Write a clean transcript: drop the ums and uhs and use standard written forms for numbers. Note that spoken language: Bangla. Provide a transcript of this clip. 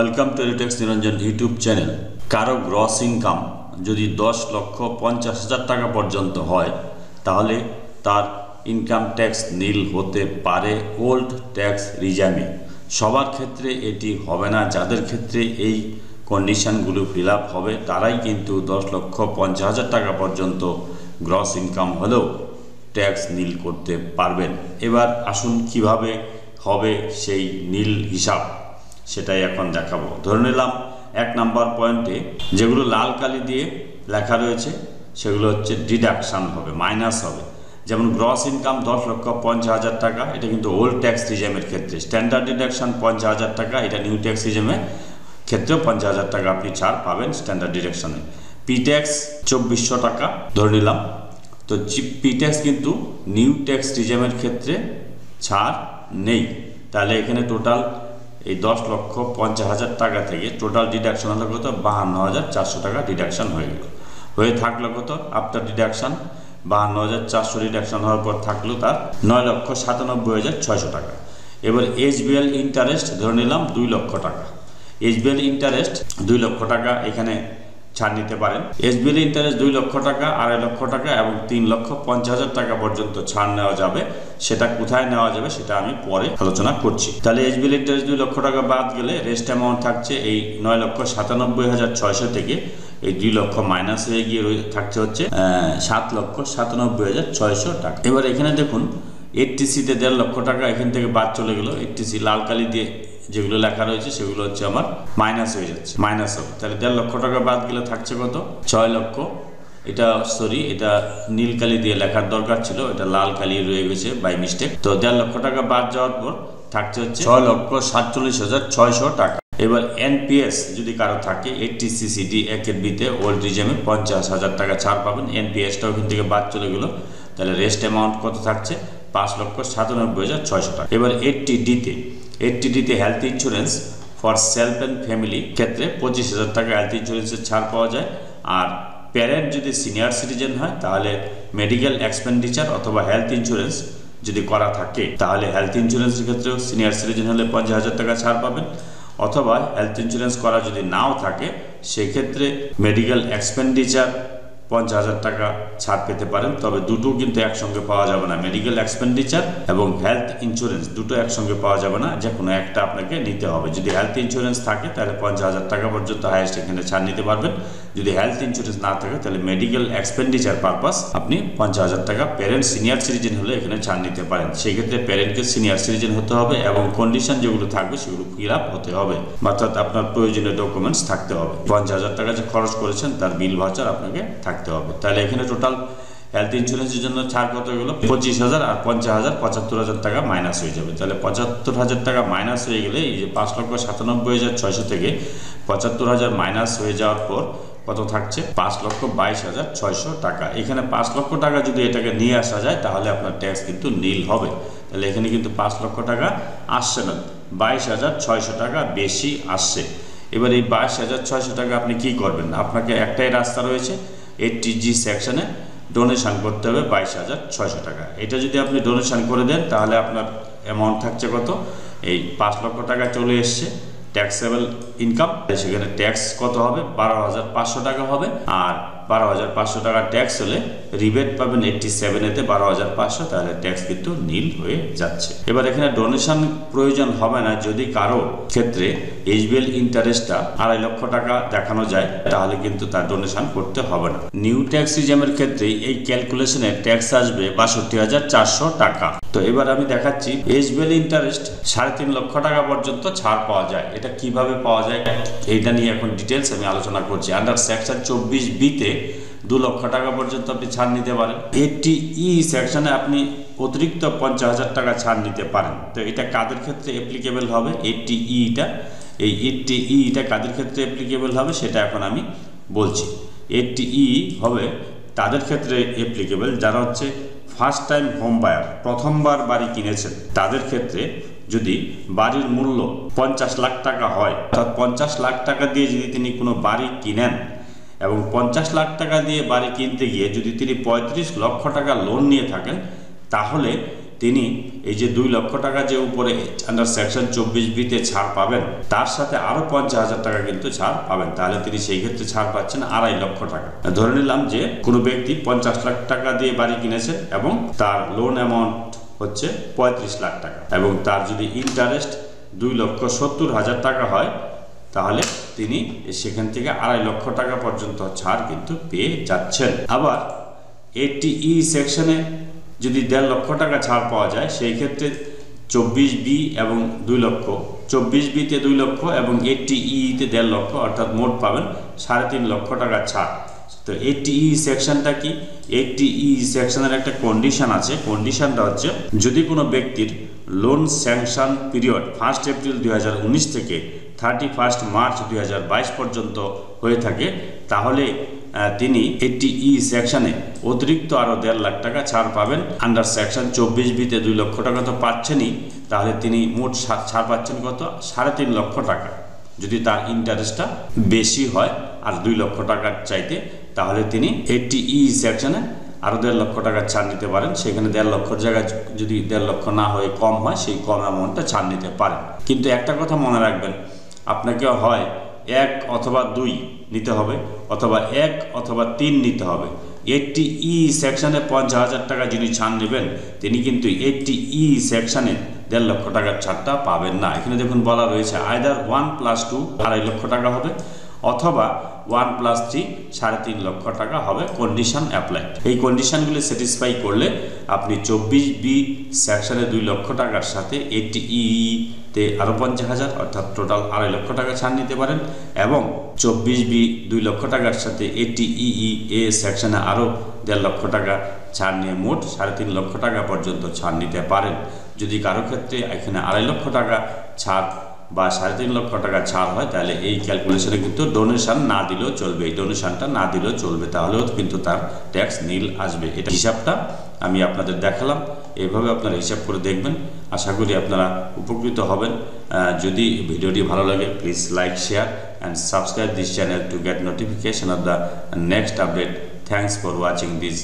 Welcome to এডুটেক্স Niranjan YouTube channel. কারো গ্রস ইনকাম যদি 10,50,000 টাকা পর্যন্ত হয় তাহলে তার ইনকাম ট্যাক্স নীল হতে পারে ওল্ড ট্যাক্স রিজামে। সবার ক্ষেত্রে এটি হবে না। যাদের ক্ষেত্রে এই কন্ডিশনগুলো ফিল আপ হবে তারাই কিন্তু 10,50,000 টাকা পর্যন্ত গ্রস ইনকাম হলেও ট্যাক্স নীল করতে পারবেন। এবার আসুন কিভাবে হবে সেই নীল হিসাব, সেটাই এখন দেখাবো। ধরে নিলাম 1 নম্বর পয়েন্টে যেগুলো লাল কালি দিয়ে লেখা রয়েছে সেগুলো হচ্ছে ডিডাকশান হবে, মাইনাস হবে। যেমন গ্রস ইনকাম 10,50,000 টাকা, এটা কিন্তু ওল্ড ট্যাক্স রিজেমের ক্ষেত্রে। স্ট্যান্ডার্ড ডিডাকশান 50,000 টাকা, এটা নিউ ট্যাক্স রিজেমের ক্ষেত্রেও 50,000 টাকা আপনি ছাড় পাবেন স্ট্যান্ডার্ড ডিডাকশানে। পি ট্যাক্স 2,400 টাকা ধরে নিলাম। তো পি ট্যাক্স কিন্তু নিউ ট্যাক্স রিজেমের ক্ষেত্রে ছাড় নেই। তাহলে এখানে টোটাল এই 10,50,000 টাকা থেকে টোটাল ডিডাকশন হলো কত? 52,400 টাকা ডিডাকশন হয়ে থাকলো কত আফটার ডিডাকশন? 52,400 ডিডাকশন হওয়ার পর থাকলো তার 9,97,600 টাকা। এবার এসবিএল ইন্টারেস্ট ধরে নিলাম 2 লক্ষ টাকা। এসবিএল ইন্টারেস্ট 2 লক্ষ টাকা এখানে ছাড় নিতে পারেন। এসবিএল ইন্টারেস্ট 2 লক্ষ টাকা, 2.5 লক্ষ টাকা এবং 3,50,000 টাকা পর্যন্ত ছাড় নেওয়া যাবে। সেটা কোথায় নেওয়া যাবে সেটা আমি পরে আলোচনা করছি। তাহলে এসবিএল ইন্টারেস্ট 2 লক্ষ টাকা বাদ গেলে রেস্ট অ্যামাউন্ট থাকছে এই 9,97,600 থেকে এই 2 লক্ষ মাইনাস হয়ে গিয়ে থাকছে হচ্ছে 7,97,600 টাকা। এবার এখানে দেখুন এটিসিতে 1.5 লক্ষ টাকা এখান থেকে বাদ চলে গেল। এটিসি লাল কালি দিয়ে যেগুলো লেখা রয়েছে সেগুলো হচ্ছে আমার মাইনাস হয়ে যাচ্ছে, মাইনাস হবে। তাহলে 1.5 লক্ষ টাকা বাদ গেলে থাকছে কত? 6 লক্ষ। এটা এটা নীল কালি দিয়ে লেখার দরকার ছিল, এটা লাল কালি রয়ে গেছে বাই মিস্টেক। তো 1.5 লক্ষ টাকা বাদ যাওয়ার পর থাকছে হচ্ছে 6,47,600 টাকা। এবার এনপিএস যদি কারো থাকে 80CCD 1 বিতে ওল্ড রিজেমে 50,000 টাকা ছাড় পাবেন। এনপিএসটা ওখান থেকে বাদ চলে গেল। তাহলে রেস্ট অ্যামাউন্ট কত থাকছে? 5,97,600 টাকা। এবার 80ডিতে health insurance for self and family ক্ষেত্রে 25,000 টাকা হেলথ ইন্স্যুরেন্সের ছাড় পাওয়া যায়। আর প্যারেন্ট যদি সিনিয়র সিটিজেন হয় তাহলে মেডিকেল এক্সপেন্ডিচার অথবা হেলথ ইন্স্যুরেন্স যদি করা থাকে তাহলে হেলথ ইন্স্যুরেন্সের ক্ষেত্রেও সিনিয়র সিটিজেন হলে 50,000 টাকা ছাড় পাবেন। অথবা হেলথ ইন্স্যুরেন্স করা যদি নাও থাকে সেক্ষেত্রে মেডিকেল এক্সপেন্ডিচার 50,000 টাকা ছাড় পেতে পারেন। তবে দুটো কিন্তু একসঙ্গে পাওয়া যাবে না। মেডিকেল এক্সপেন্ডিচার এবং হেলথ ইন্স্যুরেন্স দুটো একসঙ্গে পাওয়া যাবে না, যে কোনো একটা আপনাকে নিতে হবে। যদি হেলথ ইন্স্যুরেন্স থাকে তাহলে 50,000 টাকা পর্যন্ত হাইয়েস্ট এখানে ছাড় নিতে পারবেন। যদি হেলথ ইন্স্যুরেন্স না থাকে তাহলে মেডিকেল এক্সপেন্ডিচার পারপাস আপনি 50,000 টাকা প্যারেন্ট সিনিয়র সিটিজেন হলে এখানে ছাড় নিতে পারেন। সেই ক্ষেত্রে প্যারেন্টকে সিনিয়র সিটিজেন হতে হবে এবং কন্ডিশন যেগুলো থাকবে সেগুলো ফিল আপ হতে হবে, অর্থাৎ আপনার প্রয়োজনীয় ডকুমেন্টস থাকতে হবে। 50,000 টাকা যে খরচ করেছেন তার বিল ভাউচার আপনাকে থাকতে হবে। তাহলে এখানে টোটাল হেলথ ইন্স্যুরেন্সের জন্য ছাড় কত গেলো? 25,000 আর 50,000 75,000 টাকা মাইনাস হয়ে যাবে। তাহলে 75,000 টাকা মাইনাস হয়ে গেলে এই যে 5,97,600 থেকে 75,000 মাইনাস হয়ে যাওয়ার পর কত থাকছে? 5,22,600 টাকা। এখানে 5 লক্ষ টাকা যদি এটাকে নিয়ে আসা যায় তাহলে আপনার ট্যাক্স কিন্তু নীল হবে। তাহলে এখানে কিন্তু 5 লক্ষ টাকা আসছে না, 22,600 টাকা বেশি আসছে। এবার এই 22,600 টাকা আপনি কি করবেন? আপনাকে একটাই রাস্তা রয়েছে, 80G সেকশনে ডোনেশন করতে হবে 22,600 টাকা। এটা যদি আপনি ডোনেশন করে দেন তাহলে আপনার অ্যামাউন্ট থাকছে কত? এই 5 লক্ষ টাকা চলে এসছে ট্যাক্সেবল ইনকাম। সেখানে ট্যাক্স কত হবে? 12,500 টাকা হবে। আর 12,500 টাকা ট্যাক্স হলে রিবেট পাবেন 87-এতে 12,500, তাহলে ট্যাক্স কিন্তু নীল হয়ে যাচ্ছে। এবার এখানে ডোনেশন প্রয়োজন হবে না যদি কারো ক্ষেত্রে এসবিএল ইন্টারেস্টটা 2.5 লক্ষ টাকা দেখানো যায়, তাহলে কিন্তু তার ডোনেশন করতে হবে না। নিউ ট্যাক্স রিজেমের ক্ষেত্রে এই ক্যালকুলেশনে ট্যাক্স আসবে 62,400 টাকা। তো এবার আমি দেখাচ্ছি এসবিএল ইন্টারেস্ট 3.5 লক্ষ টাকা পর্যন্ত ছাড় পাওয়া যায়। এটা কিভাবে পাওয়া যায় এইটা নিয়ে এখন ডিটেলস আমি আলোচনা করছি। আন্ডার সেকশন 24B-তে 2 লক্ষ টাকা পর্যন্ত আপনি ছাড় নিতে পারেন। 80E সেকশনে আপনি অতিরিক্ত 50,000 টাকা ছাড় নিতে পারেন। তো এটা কাদের ক্ষেত্রে অ্যাপ্লিকেবল হবে? 80Eটা, এই 80Eটা কাদের ক্ষেত্রে অ্যাপ্লিকেবল হবে সেটা এখন আমি বলছি। 80E হবে তাদের ক্ষেত্রে অ্যাপ্লিকেবল যারা হচ্ছে ফার্স্ট টাইম হোম বায়ার, প্রথমবার বাড়ি কিনেছেন। তাদের ক্ষেত্রে যদি বাড়ির মূল্য 50 লাখ টাকা হয়, অর্থাৎ 50 লাখ টাকা দিয়ে যদি তিনি কোনো বাড়ি কিনেন এবং 50 লাখ টাকা দিয়ে বাড়ি কিনতে গিয়ে যদি তিনি 35 লক্ষ টাকা লোন নিয়ে থাকেন তাহলে তিনি এই যে 2 লক্ষ টাকা যে উপরে আন্ডার সেকশন 24B-তে ছাড় পাবেন, তার সাথে আরো 50,000 টাকা কিন্তু ছাড় পাবেন। তাহলে তিনি সেই ক্ষেত্রে ছাড় পাচ্ছেন 2.5 লক্ষ টাকা। ধরে নিলাম যে কোনো ব্যক্তি 50 লাখ টাকা দিয়ে বাড়ি কিনেছেন এবং তার লোন অ্যামাউন্ট হচ্ছে 35 লাখ টাকা এবং তার যদি ইন্টারেস্ট 2,70,000 টাকা হয়, তাহলে তিনি সেখান থেকে 2.5 লক্ষ টাকা পর্যন্ত ছাড় কিন্তু পেয়ে যাচ্ছেন। আবার 80E সেকশনে যদি 1.5 লক্ষ টাকা ছাড় পাওয়া যায়, সেই ক্ষেত্রে 24B এবং 2 লক্ষ, 24B-তে 2 লক্ষ এবং 80E-তে 1.5 লক্ষ, অর্থাৎ মোট পাবেন 3.5 লক্ষ টাকা ছাড়। তো 80E সেকশনটা কি? 80E সেকশনের একটা কন্ডিশন আছে। কন্ডিশনটা হচ্ছে যদি কোনো ব্যক্তির লোন স্যাংশন পিরিয়ড 1 এপ্রিল 2019 থেকে 31 মার্চ 2022 পর্যন্ত হয়ে থাকে, তাহলে তিনি 80E সেকশনে অতিরিক্ত আরও 1.5 লাখ টাকা ছাড় পাবেন। আন্ডার সেকশন 24B-তে 2 লক্ষ টাকা তো পাচ্ছেনই, তাহলে তিনি মোট ছাড় পাচ্ছেন কত? 3.5 লক্ষ টাকা। যদি তার ইন্টারেস্টটা বেশি হয় আর 2 লক্ষ টাকার চাইতে, তাহলে তিনি 80E সেকশনে আরও 1.5 লক্ষ টাকা ছাড় নিতে পারেন। সেখানে 1.5 লক্ষর জায়গায় যদি 1.5 লক্ষ না হয়ে কম হয়, সেই কম অ্যামাউন্টটা ছাড় নিতে পারেন। কিন্তু একটা কথা মনে রাখবেন, আপনাকে হয় 1 অথবা 2 নিতে হবে, অথবা 1 অথবা 3 নিতে হবে। 80E সেকশনে 50,000 টাকা যিনি ছাড় নেবেন, তিনি কিন্তু 80E সেকশনে 1.5 লক্ষ টাকার ছাড়টা পাবেন না। এখানে দেখুন বলা রয়েছে আইদার 1 + 2 2.5 লক্ষ টাকা হবে, অথবা 1 + 3 3.5 লক্ষ টাকা হবে। Condition apply. এই কন্ডিশনগুলি স্যাটিসফাই করলে আপনি 24B সেকশনে 2 লক্ষ টাকার সাথে 80E-তে আরও 50,000, অর্থাৎ টোটাল 2.5 লক্ষ টাকা ছাড় নিতে পারেন, এবং 24B 2 লক্ষ টাকার সাথে 80EE সেকশনে আরও 1.5 লক্ষ টাকা ছাড় নিয়ে মোট 3.5 লক্ষ টাকা পর্যন্ত ছাড় নিতে পারেন। যদি কারো ক্ষেত্রে এখানে 2.5 লক্ষ টাকা ছাড় বা 3.5 লক্ষ টাকা ছাড় হয়, তাহলে এই ক্যালকুলেশনে কিন্তু ডোনেশন না দিলেও চলবে। এই ডোনেশনটা না দিলেও চলবে, তাহলেও কিন্তু তার ট্যাক্স নীল আসবে। এটা হিসাবটা আমি আপনাদের দেখালাম, এইভাবে আপনারা হিসাব করে দেখবেন। আশা করি আপনারা উপকৃত হবেন। যদি ভিডিওটি ভালো লাগে, please like, share and subscribe this channel to get notification of the next update. Thanks for watching this.